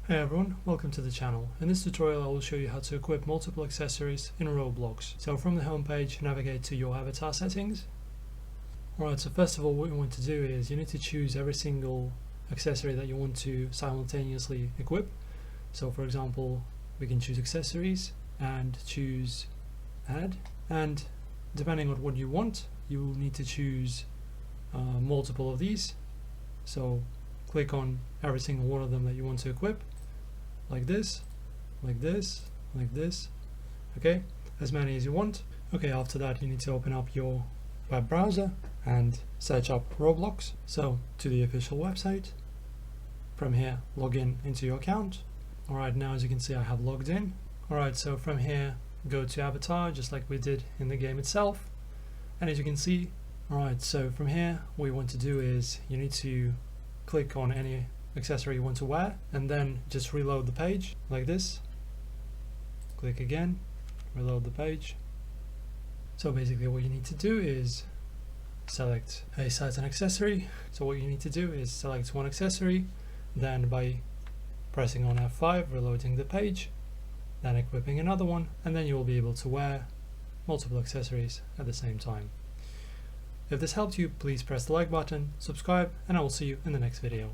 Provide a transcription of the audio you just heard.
Hi everyone, welcome to the channel. In this tutorial I will show you how to equip multiple accessories in Roblox. So from the home page, navigate to your avatar settings. Alright, so first of all what you want to do is you need to choose every single accessory that you want to simultaneously equip. So for example, we can choose accessories and choose add, and depending on what you want, you will need to choose multiple of these. So click on every single one of them that you want to equip, like this, like this, like this, okay, as many as you want. Okay, after that you need to open up your web browser and search up Roblox. So to the official website. From here, log in into your account. Alright, now as you can see I have logged in. Alright, so from here go to avatar just like we did in the game itself, and as you can see, alright, so from here what you want to do is you need to click on any accessory you want to wear and then just reload the page like this. Click again, reload the page. So basically what you need to do is select a certain accessory. So what you need to do is select one accessory, then by pressing on F5 reloading the page, then equipping another one, and then you will be able to wear multiple accessories at the same time. If this helped you, please press the like button, subscribe, and I will see you in the next video.